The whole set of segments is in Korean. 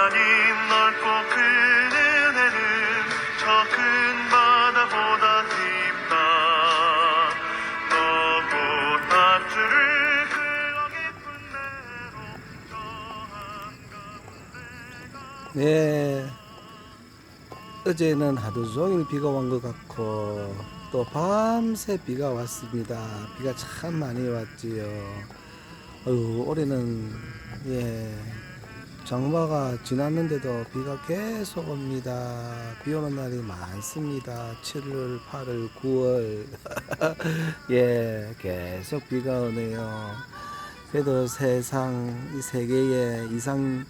하나님 넓고 큰 은혜는 저 큰 바다보다 깊다. 너고 밧줄을 끌어 깊은 데로 저 한가운데 네, 어제는 하루 종일 비가 온 것 같고 또 밤새 비가 왔습니다. 비가 참 많이 왔지요. 올해는 장마가 지났는데도 비가 계속 옵니다. 비 오는 날이 많습니다. 7월, 8월, 9월 계속 비가 오네요. 그래도 세상 이 세계의 이상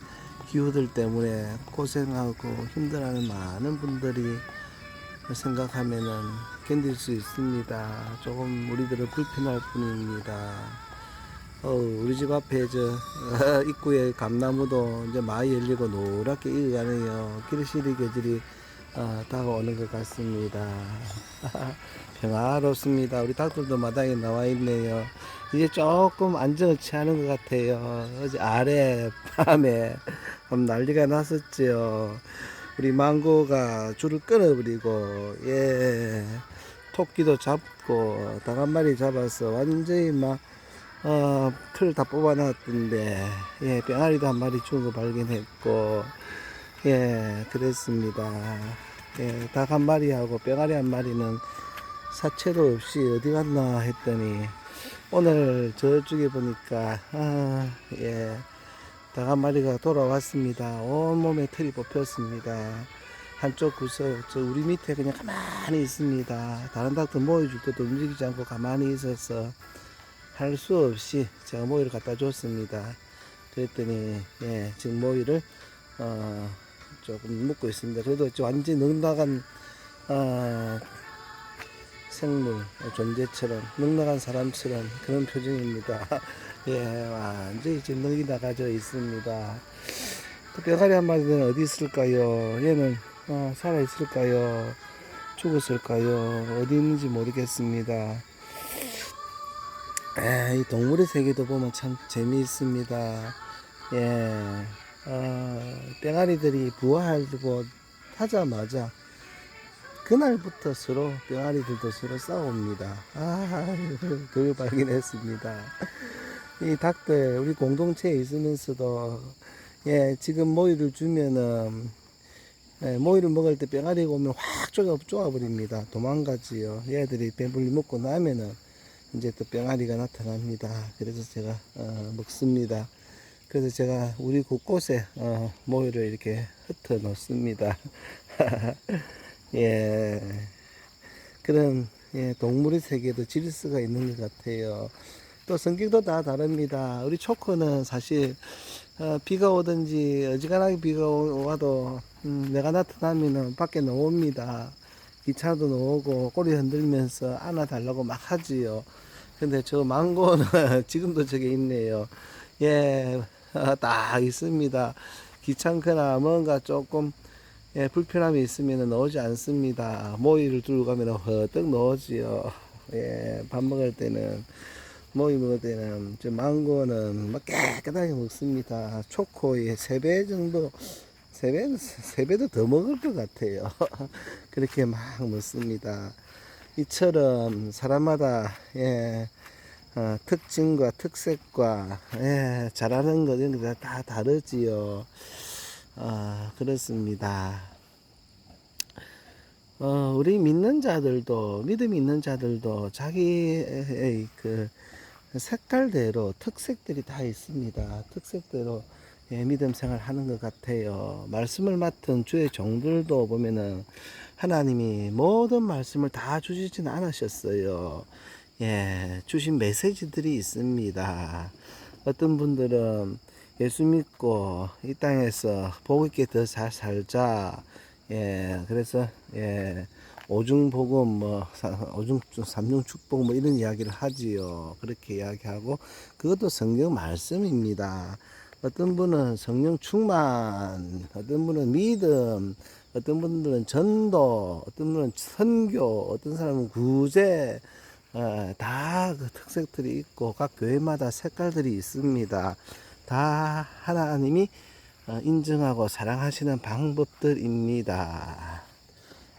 기후들 때문에 고생하고 힘들어하는 많은 분들이 생각하면은 견딜 수 있습니다. 조금 우리들은 불편할 뿐입니다. 우리 집 앞에 입구에 감나무도 이제 많이 열리고 노랗게 익어가네요. 길시리 계절이 다가오는 것 같습니다. 평화롭습니다. 우리 닭들도 마당에 나와 있네요. 이제 조금 안정을 취하는 것 같아요. 어제 아래 밤에 난리가 났었죠. 우리 망고가 줄을 끊어버리고 토끼도 잡고 닭 한 마리 잡아서 완전히 틀 다 뽑아놨던데 병아리도 한 마리 죽은 거 발견했고 그랬습니다. 닭 한 마리하고 병아리 한 마리는 사체도 없이 어디 갔나 했더니 오늘 저쪽에 보니까 닭 한 마리가 돌아왔습니다. 온몸에 털이 뽑혔습니다. 한쪽 구석 우리 밑에 그냥 가만히 있습니다. 다른 닭들 모여줄 때도 움직이지 않고 가만히 있어서 할 수 없이 제가 모이를 갖다 줬습니다. 그랬더니 지금 모이를 조금 묶고 있습니다. 그래도 완전히 넉나간 생물 존재처럼 넉나간 사람처럼 그런 표정입니다. 완전히 지금 넉이 나가져 있습니다. 또 뼈가리 한 마리는 어디 있을까요? 얘는 살아 있을까요? 죽었을까요? 어디 있는지 모르겠습니다. 이 동물의 세계도 보면 참 재미있습니다. 뼈가리들이 부화하고 하자마자 그날부터 서로 뼈가리들도 서로 싸웁니다. 그걸 발견했습니다. 이 닭들 우리 공동체에 있으면서도 지금 모이를 주면은 모이를 먹을 때 뼈가리가 오면 확 쪼아버립니다. 도망가지요. 얘들이 배불리 먹고 나면은 이제 또 병아리가 나타납니다. 그래서 제가 먹습니다. 그래서 제가 우리 곳곳에 모이를 이렇게 흩어 놓습니다. 그런 동물의 세계도 질서가 있는 것 같아요. 또 성격도 다 다릅니다. 우리 초코는 사실 비가 오든지 어지간하게 비가 와도 내가 나타나면은 밖에 나옵니다. 기차도 나오고 꼬리 흔들면서 안아달라고 막 하지요. 근데 저 망고는 지금도 저게 있네요. 딱 있습니다. 귀찮거나 뭔가 조금 불편함이 있으면 나오지 않습니다. 모이를 들고 가면 허떡 나오지요. 밥 먹을 때는 모이 먹을 때는 저 망고는 막 깨끗하게 먹습니다. 초코의 3배 정도 3배도 더 먹을 것 같아요. 그렇게 막 먹습니다. 이처럼 사람마다 특징과 특색과 잘하는 것 이런 게 다 다르지요. 그렇습니다. 우리 믿는 자들도 믿음 있는 자들도 자기의 그 색깔대로 특색들이 다 있습니다. 특색대로 믿음 생활 하는 것 같아요. 말씀을 맡은 주의 종들도 보면은 하나님이 모든 말씀을 다 주시진 않으셨어요. 주신 메시지들이 있습니다. 어떤 분들은 예수 믿고 이 땅에서 복 있게 더 잘 살자. 그래서 오중복음 오중 삼중 축복 이런 이야기를 하지요. 그렇게 이야기하고 그것도 성경 말씀입니다. 어떤 분은 성령 충만, 어떤 분은 믿음, 어떤 분들은 전도, 어떤 분은 선교, 어떤 사람은 구제, 다 그 특색들이 있고 각 교회마다 색깔들이 있습니다. 다 하나님이 인정하고 사랑하시는 방법들입니다.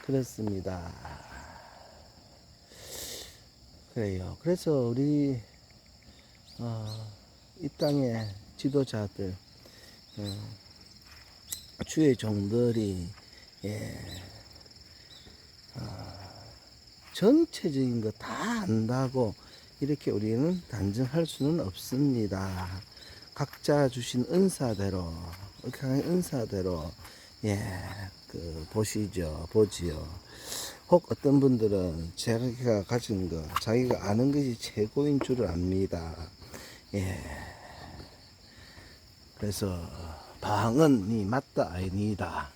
그렇습니다. 그래요. 그래서 우리 이 땅의 지도자들, 주의 종들이 전체적인 거 다 안다고 이렇게 우리는 단정할 수는 없습니다. 각자 주신 은사대로, 은사대로, 보지요. 혹 어떤 분들은 자기가 가진 거, 자기가 아는 것이 최고인 줄을 압니다. 그래서 방언이 맞다 아니다.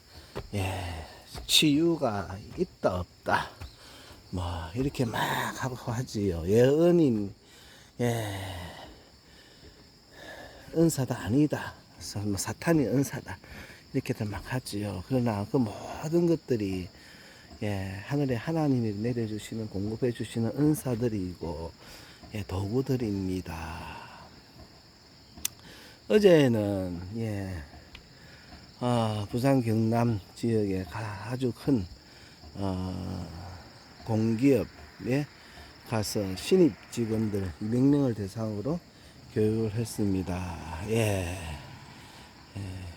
치유가 있다 없다. 뭐 이렇게 막 하고 하지요. 예언인 은사다 아니다. 사탄이 은사다. 이렇게들 막 하지요. 그러나 그 모든 것들이 하늘에 하나님이 내려주시는 공급해 주시는 은사들이고 도구들입니다. 어제는 부산 경남 지역에 아주 큰 공기업에 가서 신입 직원들 200명을 대상으로 교육을 했습니다.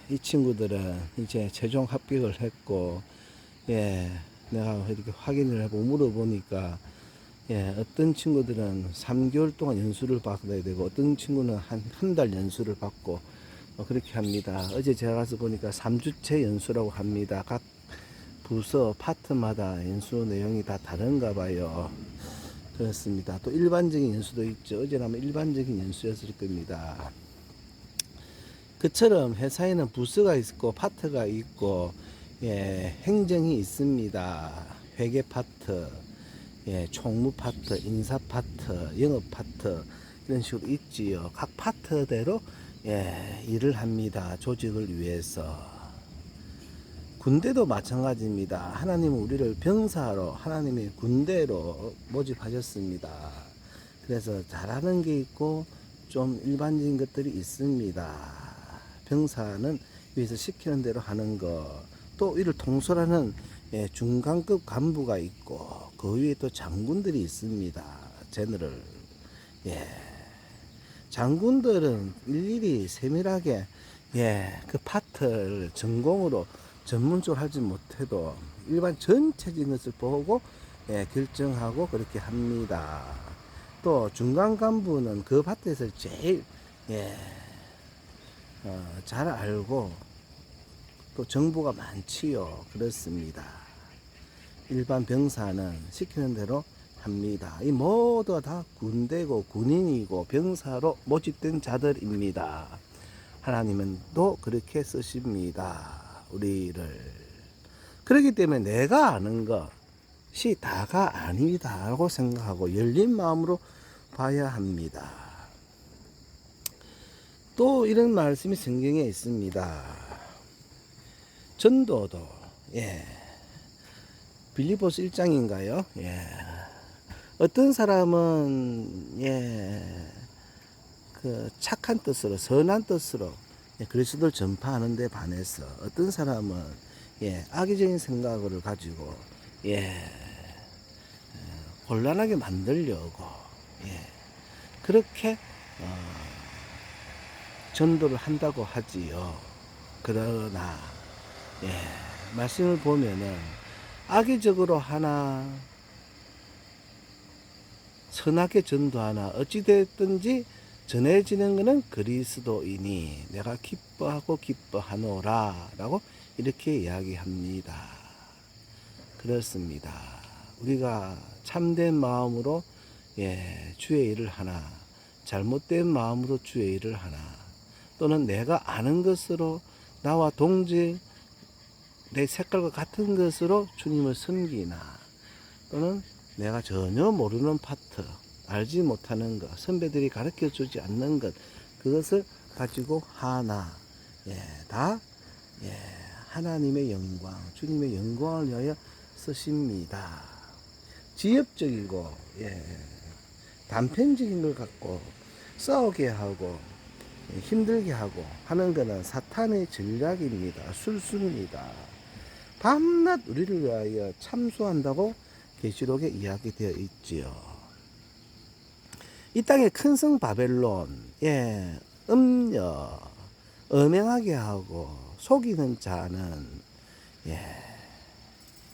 이 친구들은 이제 최종 합격을 했고, 내가 이렇게 확인을 하고 물어보니까, 어떤 친구들은 3개월 동안 연수를 받아야 되고, 어떤 친구는 한 달 연수를 받고, 그렇게 합니다. 어제 제가 가서 보니까 3주째 연수라고 합니다. 각 부서, 파트마다 연수 내용이 다 다른가 봐요. 그렇습니다. 또 일반적인 연수도 있죠. 어제는 아마 일반적인 연수였을 겁니다. 그처럼 회사에는 부서가 있고 파트가 있고 행정이 있습니다. 회계 파트, 총무 파트, 인사 파트, 영업 파트 이런 식으로 있지요. 각 파트대로 일을 합니다. 조직을 위해서. 군대도 마찬가지입니다. 하나님은 우리를 병사로 하나님의 군대로 모집하셨습니다. 그래서 잘하는 게 있고 좀 일반적인 것들이 있습니다. 병사는 위에서 시키는 대로 하는 거, 또 이를 통솔하는 중간급 간부가 있고 그 위에 또 장군들이 있습니다. 제너럴. 장군들은 일일이 세밀하게 그 파트를 전공으로 전문적으로 하지 못해도 일반 전체적인 것을 보고 결정하고 그렇게 합니다. 또 중간 간부는 그 파트에서 제일 잘 알고 또 정보가 많지요. 그렇습니다. 일반 병사는 시키는 대로 합니다. 이 모두가 다 군대고 군인이고 병사로 모집된 자들입니다. 하나님은 또 그렇게 쓰십니다. 우리를. 그렇기 때문에 내가 아는 것이 다가 아니다라고 생각하고 열린 마음으로 봐야 합니다. 또 이런 말씀이 성경에 있습니다. 전도도 빌립보서 1장인가요? 어떤 사람은 그 착한 뜻으로 선한 뜻으로 그리스도를 전파하는 데 반해서 어떤 사람은 악의적인 생각을 가지고 곤란하게 만들려고 그렇게 전도를 한다고 하지요. 그러나 말씀을 보면은 악의적으로 하나 선하게 전도하나 어찌됐든지 전해지는 것은 그리스도이니 내가 기뻐하고 기뻐하노라 라고 이렇게 이야기합니다. 그렇습니다. 우리가 참된 마음으로 주의 일을 하나, 잘못된 마음으로 주의 일을 하나, 또는 내가 아는 것으로 나와 동질 내 색깔과 같은 것으로 주님을 섬기나, 또는 내가 전혀 모르는 파트, 알지 못하는 것, 선배들이 가르쳐 주지 않는 것, 그것을 가지고 하나, 다 하나님의 영광, 주님의 영광을 위하여 쓰십니다. 지엽적이고 단편적인 걸 갖고 싸우게 하고 힘들게 하고 하는 것은 사탄의 전략입니다. 술수입니다. 밤낮 우리를 위하여 참수한다고 계시록에 이야기되어 있지요. 이 땅의 큰 성 바벨론, 음녀, 음행하게 하고 속이는 자는,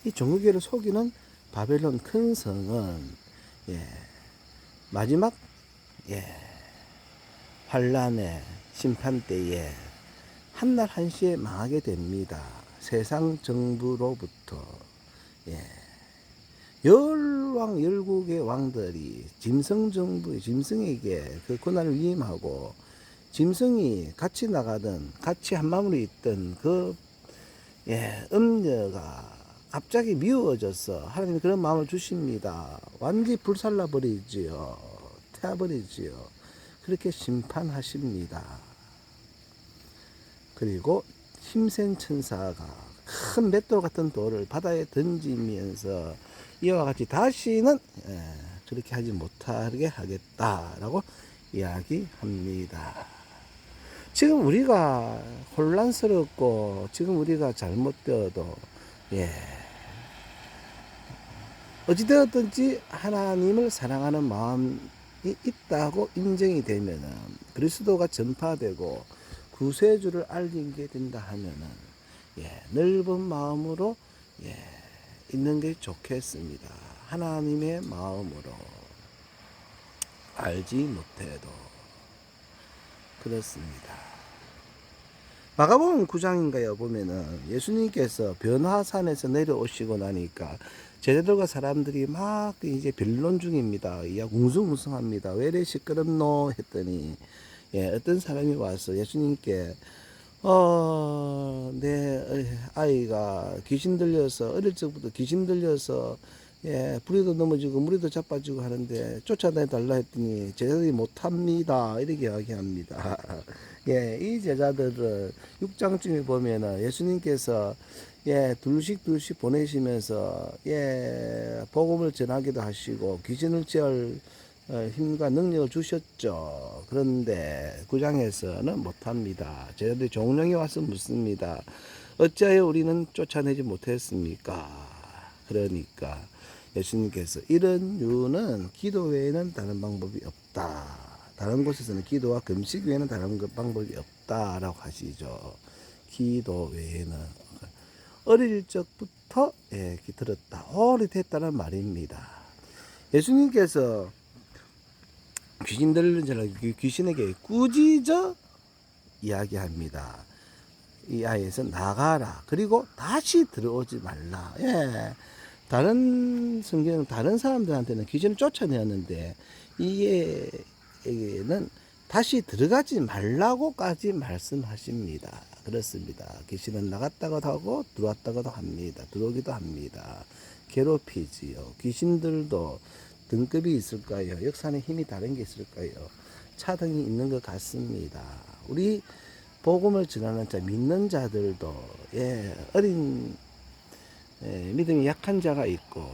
이 종교계를 속이는 바벨론 큰 성은, 마지막, 환란의 심판 때에 한날 한시에 망하게 됩니다. 세상 정부로부터. 열왕 열국의 왕들이 짐승에게 그 고난을 위임하고 짐승이 같이 나가던 같이 한마음으로 있던 그 음녀가 갑자기 미워져서 하나님이 그런 마음을 주십니다. 완전히 불살라 버리지요. 태워버리지요. 그렇게 심판하십니다. 그리고 힘센 천사가 큰 맷돌 같은 돌을 바다에 던지면서 이와 같이 다시는 그렇게 하지 못하게 하겠다라고 이야기합니다. 지금 우리가 혼란스럽고 지금 우리가 잘못되어도 어찌되었든지 하나님을 사랑하는 마음이 있다고 인정이 되면은 그리스도가 전파되고 구세주를 알리게 된다 하면은 넓은 마음으로 있는 게 좋겠습니다. 하나님의 마음으로 알지 못해도 그렇습니다. 마가복음 9장인가요 보면은 예수님께서 변화산에서 내려오시고 나니까 제자들과 사람들이 막 이제 변론 중입니다. 웅성웅성합니다. 왜 이래 시끄럽노 했더니 어떤 사람이 와서 예수님께 내 아이가 귀신 들려서 어릴 적부터 귀신 들려서 부리도 넘어지고 무리도 자빠지고 하는데 쫓아내달라 했더니 제자들이 못합니다 이렇게 이야기합니다. 이 제자들을 6장쯤에 보면은 예수님께서 둘씩 보내시면서 복음을 전하기도 하시고 귀신을 제할 힘과 능력을 주셨죠. 그런데 9장에서는 못합니다. 제자들이 종령이 와서 묻습니다. 어찌하여 우리는 쫓아내지 못했습니까? 그러니까 예수님께서 이런 이유는 기도 외에는 다른 방법이 없다. 다른 곳에서는 기도와 금식 외에는 다른 방법이 없다라고 하시죠. 기도 외에는 어릴 적부터 들었다. 오래됐다는 말입니다. 예수님께서 귀신 들린 자를 귀신에게 꾸짖어 이야기합니다. 이 아이에서 나가라. 그리고 다시 들어오지 말라. 다른 성경은 다른 사람들한테는 귀신을 쫓아내었는데 이에는 다시 들어가지 말라고까지 말씀하십니다. 그렇습니다. 귀신은 나갔다고도 하고 들어왔다고도 합니다. 들어오기도 합니다. 괴롭히지요. 귀신들도 등급이 있을까요? 역사는 힘이 다른 게 있을까요? 차등이 있는 것 같습니다. 우리 복음을 전하는 자, 믿는 자들도 어린 믿음이 약한 자가 있고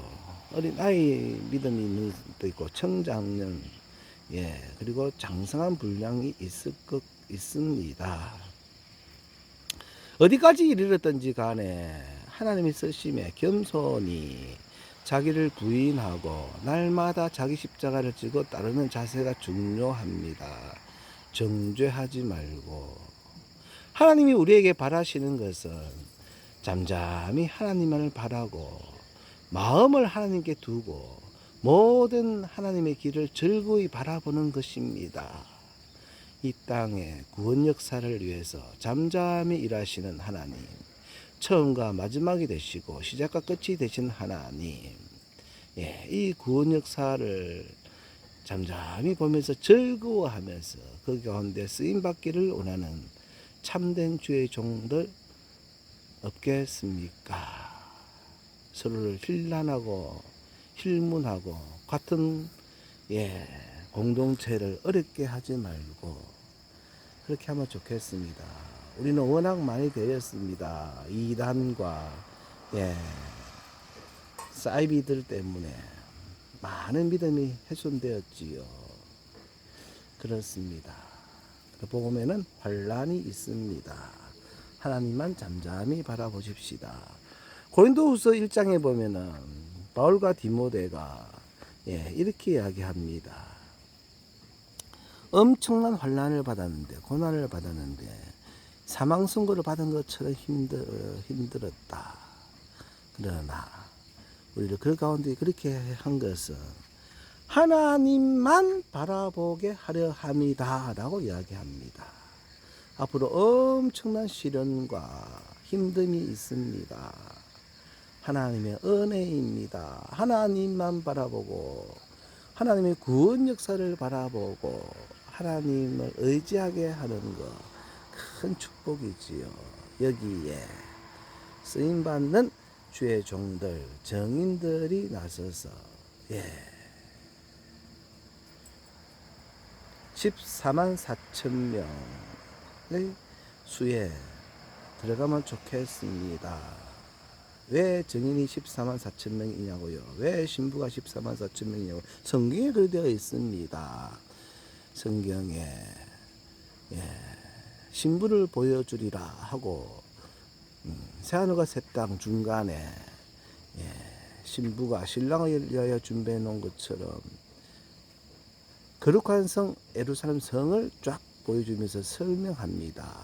어린 아이 믿음이 있는 것도 있고 청장년 그리고 장성한 분량이 있습니다. 어디까지 이르렀든지 간에 하나님이 쓰심에 겸손히 자기를 부인하고 날마다 자기 십자가를 지고 따르는 자세가 중요합니다. 정죄하지 말고 하나님이 우리에게 바라시는 것은 잠잠히 하나님을 바라고 마음을 하나님께 두고 모든 하나님의 길을 즐거이 바라보는 것입니다. 이 땅의 구원 역사를 위해서 잠잠히 일하시는 하나님, 처음과 마지막이 되시고 시작과 끝이 되신 하나님, 이 구원 역사를 잠잠히 보면서 즐거워하면서 그 가운데 쓰임받기를 원하는 참된 주의 종들 없겠습니까? 서로를 힐난하고 힐문하고 같은 공동체를 어렵게 하지 말고 그렇게 하면 좋겠습니다. 우리는 워낙 많이 되었습니다. 이단과 사이비들 때문에 많은 믿음이 훼손되었지요. 그렇습니다. 보면은 환란이 있습니다. 하나님만 잠잠히 바라보십시다. 고린도후서 1장에 보면은 바울과 디모데가 이렇게 이야기합니다. 엄청난 환란을 받았는데, 고난을 받았는데 사망 선고를 받은 것처럼 힘들었다. 그러나 우리를 그 가운데 그렇게 한 것은 하나님만 바라보게 하려 함이다 라고 이야기합니다. 앞으로 엄청난 시련과 힘듦이 있습니다. 하나님의 은혜입니다. 하나님만 바라보고 하나님의 구원 역사를 바라보고 하나님을 의지하게 하는 것 큰 축복이지요. 여기에 쓰임받는 주의 종들, 정인들이 나서서 14만 4천 명의 수에 들어가면 좋겠습니다. 왜 정인이 14만 4천 명이냐고요? 왜 신부가 14만 4천 명이냐고? 성경에 그렇게 되어 있습니다. 성경에 신부를 보여주리라 하고 새하늘과 새 땅 중간에 신부가 신랑을 위하여 준비해 놓은 것처럼 거룩한 성 예루살렘 성을 쫙 보여주면서 설명합니다.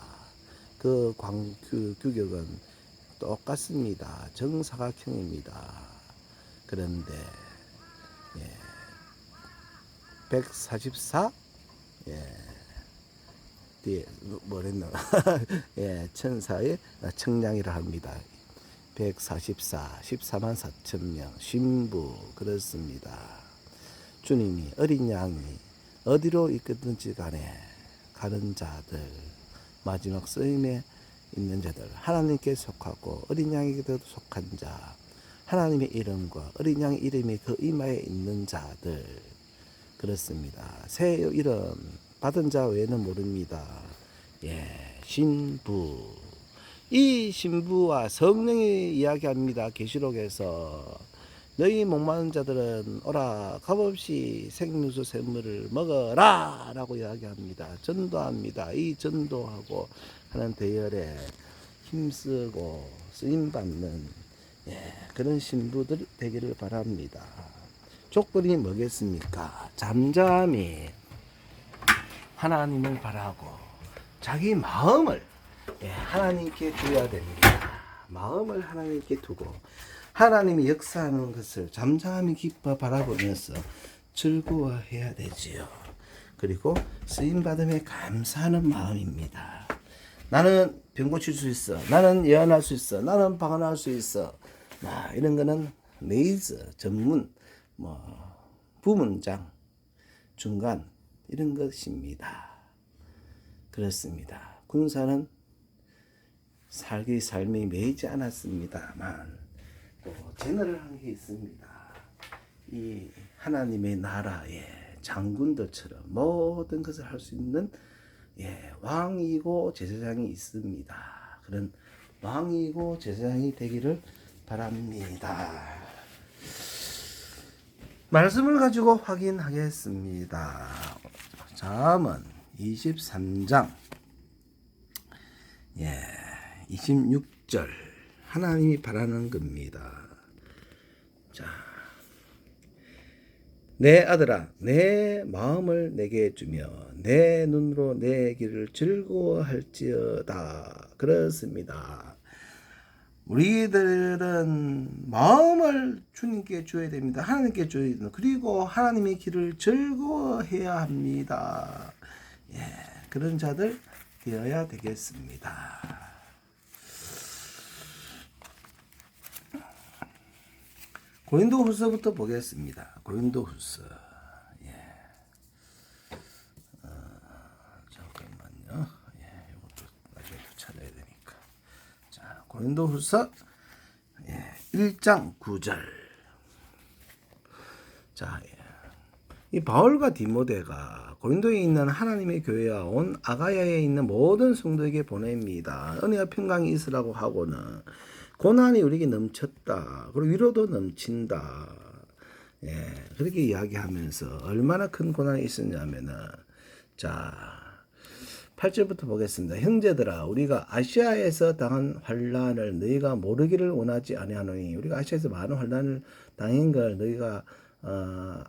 그 규격은 똑같습니다. 정사각형입니다. 그런데 144 뒤에 뭐랬나 천사의 청량이라 합니다. 144 14만 4천 명 신부 그렇습니다. 주님이 어린 양이 어디로 이끄든지 간에 가는 자들, 마지막 쓰임에 있는 자들, 하나님께 속하고 어린 양에게도 속한 자, 하나님의 이름과 어린 양의 이름이 그 이마에 있는 자들 그렇습니다. 새 이름 받은 자 외에는 모릅니다. 신부. 이 신부와 성령이 이야기합니다. 계시록에서 너희 목마른 자들은 오라 값없이 생명수 샘물을 먹어라 라고 이야기합니다. 전도합니다. 이 전도하고 하는 대열에 힘쓰고 쓰임받는 그런 신부들 되기를 바랍니다. 조건이 뭐겠습니까? 잠잠히 하나님을 바라고 자기 마음을 하나님께 줘야 됩니다. 마음을 하나님께 두고 하나님이 역사하는 것을 잠잠히 기뻐 바라보면서 즐거워해야 되지요. 그리고 쓰임받음에 감사하는 마음입니다. 나는 병 고칠 수 있어. 나는 예언할 수 있어. 나는 방언할 수 있어. 이런 거는 메이저, 전문, 부문장, 중간 이런 것입니다. 그렇습니다. 군사는 삶이 매이지 않았습니다만 또 제너럴한 게 있습니다. 이 하나님의 나라의 장군들처럼 모든 것을 할 수 있는 왕이고 제사장이 있습니다. 그런 왕이고 제사장이 되기를 바랍니다. 말씀을 가지고 확인하겠습니다. 잠언 23장 26절 하나님이 바라는 겁니다. 자, 내 아들아 내 마음을 내게 주며 내 눈으로 내 길을 즐거워할지어다. 그렇습니다. 우리들은 마음을 주님께 줘야 됩니다. 하나님께 줘야 됩니다. 그리고 하나님의 길을 즐거워해야 합니다. 그런 자들 되어야 되겠습니다. 고린도후서부터 보겠습니다. 고린도후서 잠깐만요. 이것도 나중에 또 찾아야 되니까. 자, 고린도후서 1장 9절. 자, 이 바울과 디모데가 고린도에 있는 하나님의 교회와 온 아가야에 있는 모든 성도에게 보냅니다. 은혜와 평강이 있으라고 하고는 고난이 우리에게 넘쳤다. 그리고 위로도 넘친다. 그렇게 이야기하면서 얼마나 큰 고난이 있었냐면은 자, 8절부터 보겠습니다. 형제들아 우리가 아시아에서 당한 환난을 너희가 모르기를 원하지 아니하노니 우리가 아시아에서 많은 환난을 당한 걸 너희가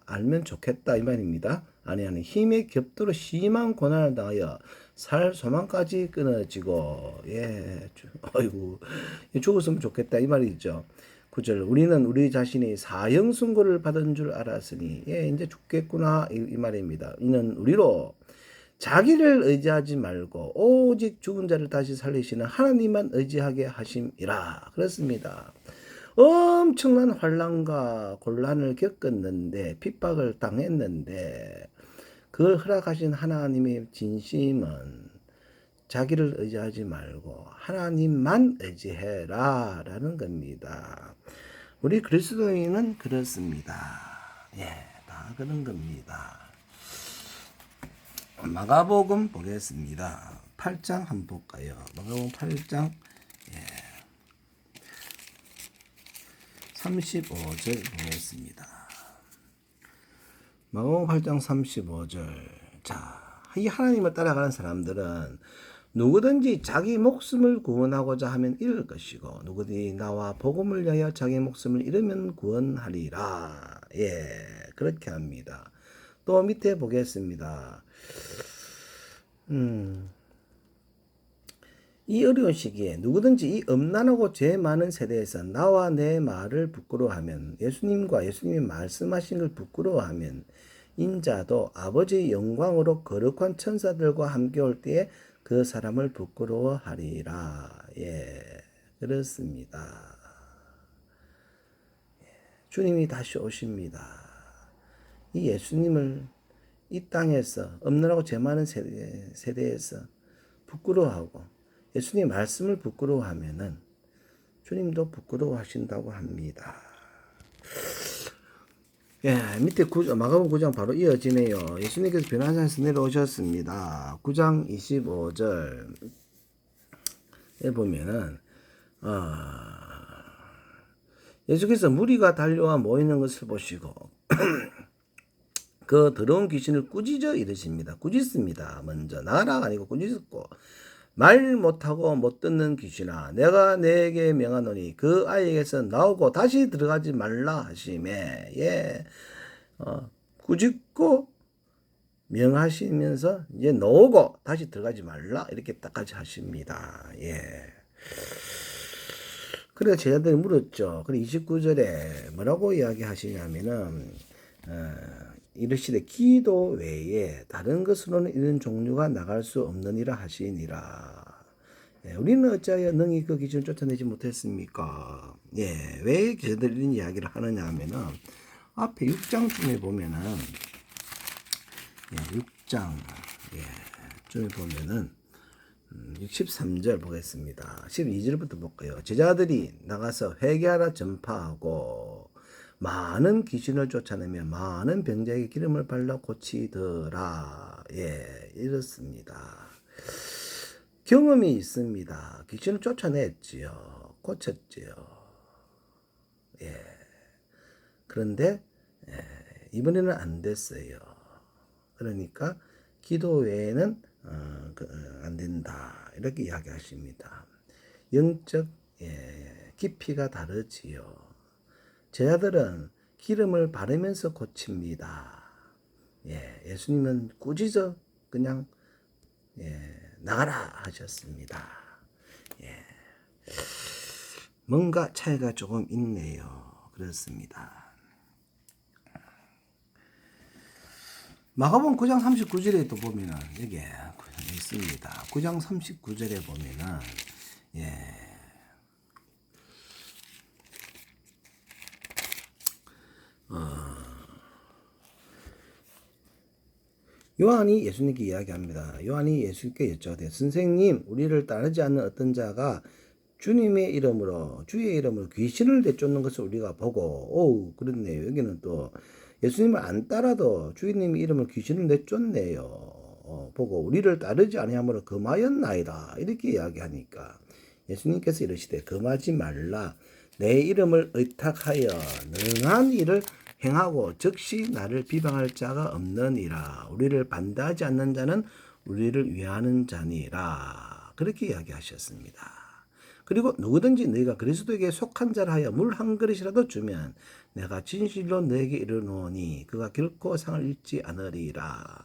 알면 좋겠다 이 말입니다. 아니하니 힘의 겹도로 심한 고난을 당하여 살 소망까지 끊어지고 아이고 죽었으면 좋겠다 이 말이죠. 9절 우리는 우리 자신이 사형 선고를 받은 줄 알았으니 이제 죽겠구나 이 말입니다. 이는 우리로 자기를 의지하지 말고 오직 죽은 자를 다시 살리시는 하나님만 의지하게 하심이라 그렇습니다. 엄청난 환난과 곤란을 겪었는데 핍박을 당했는데 그걸 허락하신 하나님의 진심은 자기를 의지하지 말고 하나님만 의지해라 라는 겁니다. 우리 그리스도인은 그렇습니다. 다 그런 겁니다. 마가복음 보겠습니다. 8장 한번 볼까요? 마가복음 8장 35절 보겠습니다. 마가복음 8장 35절. 자, 이 하나님을 따라가는 사람들은 누구든지 자기 목숨을 구원하고자 하면 잃을 것이고 누구든지 나와 복음을 위하여 자기 목숨을 잃으면 구원하리라. 그렇게 합니다. 또 밑에 보겠습니다. 이 어려운 시기에 누구든지 이 엄난하고 죄 많은 세대에서 나와 내 말을 부끄러워하면 예수님과 예수님이 말씀하신 걸 부끄러워하면 인자도 아버지의 영광으로 거룩한 천사들과 함께 올 때에 그 사람을 부끄러워하리라. 그렇습니다. 주님이 다시 오십니다. 이 예수님을 이 땅에서 엄난하고 죄 많은 세대에서 부끄러워하고 예수님의 말씀을 부끄러워하면은 주님도 부끄러워하신다고 합니다. 밑에 마가복음 9장 바로 이어지네요. 예수님께서 변화산에서 내려오셨습니다. 9장 25절에 보면은 예수께서 무리가 달려와 모이는 것을 보시고 그 더러운 귀신을 꾸짖어 이르십니다. 꾸짖습니다. 먼저 나가라 아니고 꾸짖었고 말 못하고 못 듣는 귀신아 내가 내게 명하노니 그 아이에게서 나오고 다시 들어가지 말라 하시매 꾸짖고 명하시면서 이제 나오고 다시 들어가지 말라 이렇게 딱까지 하십니다. 그래 제자들이 물었죠. 그래 29절에 뭐라고 이야기하시냐면은 이르시되 기도 외에 다른 것으로는 이런 종류가 나갈 수 없느니라 하시니라. 우리는 어찌하여 능히 그 기준을 쫓아내지 못했습니까? 왜 제자들이 이런 이야기를 하느냐 하면은 앞에 6장쯤에 보면은 6장쯤에 보면은 63절 보겠습니다. 12절부터 볼까요? 제자들이 나가서 회개하라 전파하고 많은 귀신을 쫓아내며 많은 병자에게 기름을 발라 고치더라. 이렇습니다. 경험이 있습니다. 귀신을 쫓아냈지요. 고쳤지요. 그런데 이번에는 안 됐어요. 그러니까 기도 외에는 안 된다. 이렇게 이야기하십니다. 영적 깊이가 다르지요. 제자들은 기름을 바르면서 고칩니다. 예수님은 꾸짖어 그냥 나가라 하셨습니다. 뭔가 차이가 조금 있네요. 그렇습니다. 마가복음 9장 39절에 또 보면은 여기 있습니다. 9장 39절에 보면은 요한이 예수님께 이야기합니다. 요한이 예수님께 여쭤되 선생님 우리를 따르지 않는 어떤 자가 주님의 이름으로 주의 이름으로 귀신을 내쫓는 것을 우리가 보고 그렇네요. 여기는 또 예수님을 안 따라도 주님의 이름으로 귀신을 내쫓네요. 보고 우리를 따르지 아니하므로 금하였나이다 이렇게 이야기하니까 예수님께서 이르시되 금하지 말라 내 이름을 의탁하여 능한 일을 행하고 즉시 나를 비방할 자가 없느니라. 우리를 반대하지 않는 자는 우리를 위하는 자니라. 그렇게 이야기하셨습니다. 그리고 누구든지 너희가 그리스도에게 속한 자라 하여 물 한 그릇이라도 주면 내가 진실로 너에게 이르노니 그가 결코 상을 잃지 않으리라.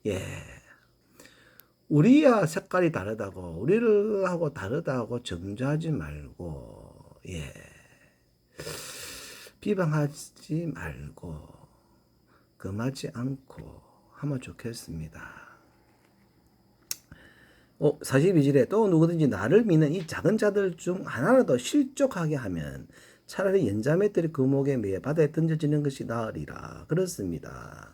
예. 우리야 색깔이 다르다고 우리를 하고 다르다고 정죄하지 말고 예. 비방하지 말고 금하지 않고 하면 좋겠습니다. 42절에 또 누구든지 나를 믿는 이 작은 자들 중 하나라도 실족하게 하면 차라리 연자맷들이 그 목에 매여 바다에 던져지는 것이 나으리라. 그렇습니다.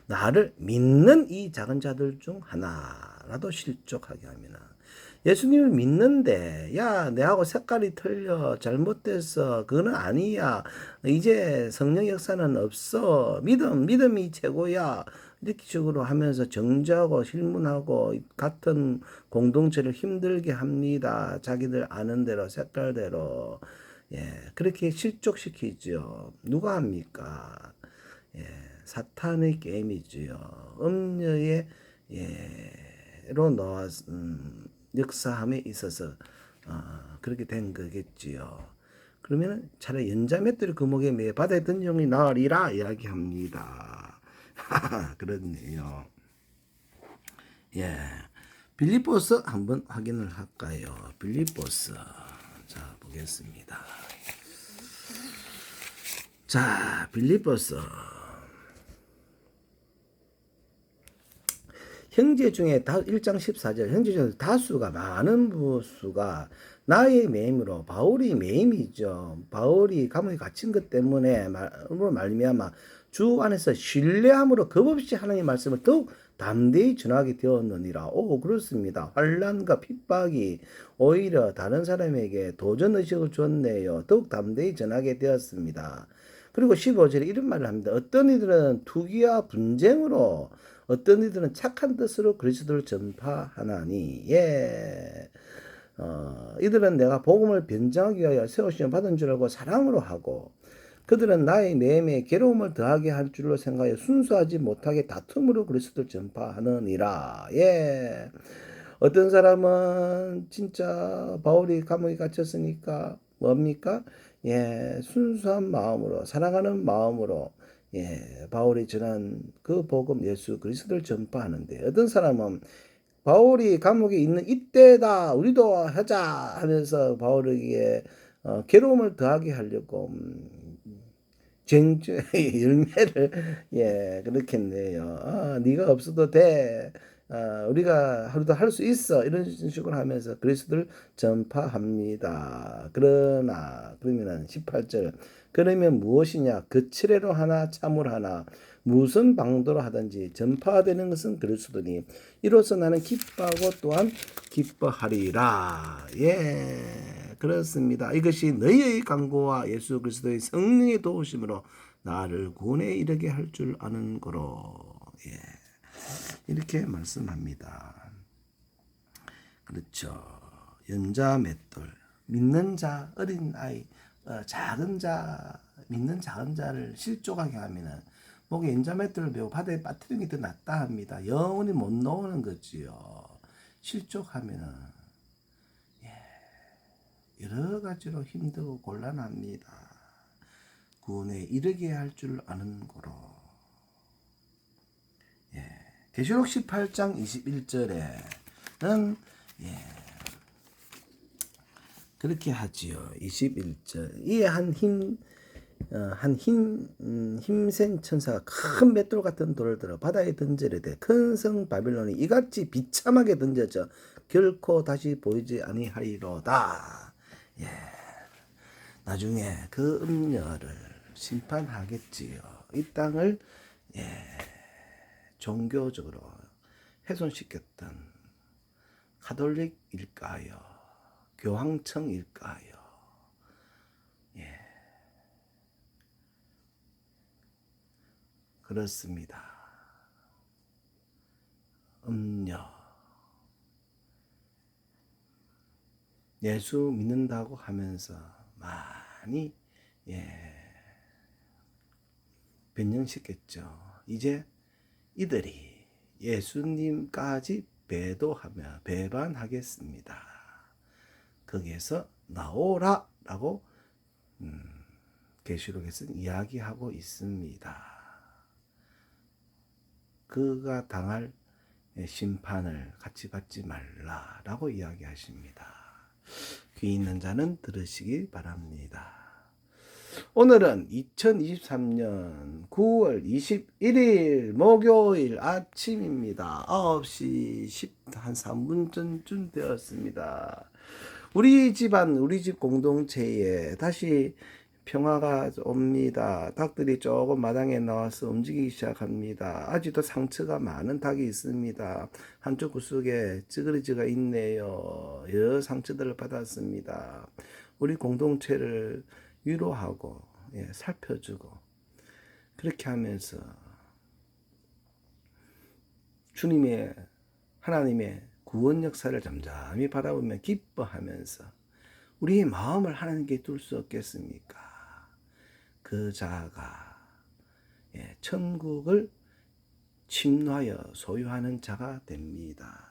나를 믿는 이 작은 자들 중 하나라도 실족하게 하면 예수님을 믿는데 야 내하고 색깔이 틀려 잘못됐어 그거는 아니야 이제 성령 역사는 없어 믿음이 최고야 이렇게 식으로 하면서 정죄하고 실문하고 같은 공동체를 힘들게 합니다. 자기들 아는 대로 색깔대로 예 그렇게 실족시키죠. 누가 합니까? 예 사탄의 게임이지요. 음녀의 예로 나와 역사함에 있어서 그렇게 된 거겠지요. 그러면 차라리 연자맷들이 그 목에 매여 바다에 던져니 나으리라 이야기합니다. 그렇네요. 예, 빌립보서 한번 확인을 할까요? 빌립보서 자 보겠습니다. 자 빌립보서 형제 중에 1장 14절 형제 중에 다수가 많은 부수가 나의 매임으로 바울이 매임이죠. 바울이 감옥에 갇힌 것 때문에 말미암아 주 안에서 신뢰함으로 겁없이 하나님의 말씀을 더욱 담대히 전하게 되었느니라. 오 그렇습니다. 환난과 핍박이 오히려 다른 사람에게 도전의식을 줬네요. 더욱 담대히 전하게 되었습니다. 그리고 15절에 이런 말을 합니다. 어떤 이들은 투기와 분쟁으로 어떤 이들은 착한 뜻으로 그리스도를 전파하나니 예. 이들은 내가 복음을 변장하기 위하여 세우시면 받은 줄 알고 사랑으로 하고 그들은 나의 매임에 괴로움을 더하게 할 줄로 생각하여 순수하지 못하게 다툼으로 그리스도를 전파하느니라. 예. 어떤 사람은 진짜 바울이 감옥에 갇혔으니까 뭡니까? 예, 순수한 마음으로 사랑하는 마음으로 예, 바울이 전한 그 복음 예수 그리스도를 전파하는데 어떤 사람은 바울이 감옥에 있는 이때다 우리도 하자 하면서 바울에게 괴로움을 더하게 하려고 쟁죄의 열매를 예 그렇겠네요. 네가 없어도 돼. 우리가 하루도 할 수 있어 이런 식으로 하면서 그리스도를 전파합니다. 그러면은 18절 그러면 무엇이냐 거칠애로 하나 참으로 하나 무슨 방도로 하든지 전파되는 것은 그리스도니 이로써 나는 기뻐하고 또한 기뻐하리라. 예 그렇습니다. 이것이 너희의 강구와 예수 그리스도의 성령의 도우심으로 나를 구원에 이르게 할 줄 아는 거로. 예. 이렇게 말씀합니다. 그렇죠. 연자 맷돌 믿는 자 어린 아이 작은 자 믿는 작은 자를 실족하게 하면은 목에 연자 맷돌을 메고 바다에 빠뜨리는 게 더 낫다 합니다. 영원히 못 나오는 거지요. 실족하면은 여러 가지로 힘들고 곤란합니다. 구원에 이르게 할 줄 아는 거로. 예. 계시록 18장 21절에는 예. 그렇게 하지요. 21절. 이에 한 힘센 천사가 큰 맷돌 같은 돌을 들어 바다에 던지려되 큰 성 바빌론이 이같이 비참하게 던져져 결코 다시 보이지 아니하리로다. 예. 나중에 그 음녀를 심판하겠지요. 이 땅을 예. 종교적으로 훼손시켰던 가톨릭일까요? 교황청일까요? 예. 그렇습니다. 음녀. 예수 믿는다고 하면서 많이 변형시켰죠. 이제 이들이 예수님까지 배도하며 배반하겠습니다. 거기에서 나오라라고 계시록에서는 이야기하고 있습니다. 그가 당할 심판을 같이 받지 말라라고 이야기하십니다. 귀 있는 자는 들으시기 바랍니다. 오늘은 2023년 9월 21일 목요일 아침입니다. 9시 한 3분 전쯤 되었습니다. 우리 집안, 우리 집 공동체에 다시 평화가 옵니다. 닭들이 조금 마당에 나와서 움직이기 시작합니다. 아직도 상처가 많은 닭이 있습니다. 한쪽 구석에 찌그러지가 있네요. 여러 상처들을 받았습니다. 우리 공동체를 위로하고 살펴주고 그렇게 하면서 주님의 하나님의 구원 역사를 잠잠히 바라보며 기뻐하면서 우리의 마음을 하나님께 둘 수 없겠습니까? 그 자가 천국을 침노하여 소유하는 자가 됩니다.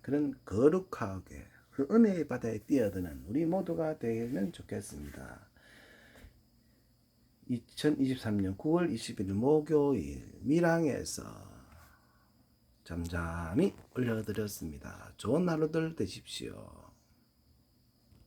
그런 거룩하게 그 은혜의 바다에 뛰어드는 우리 모두가 되면 좋겠습니다. 2023년 9월 20일 목요일 밀양에서 잠잠히 올려드렸습니다. 좋은 하루들 되십시오.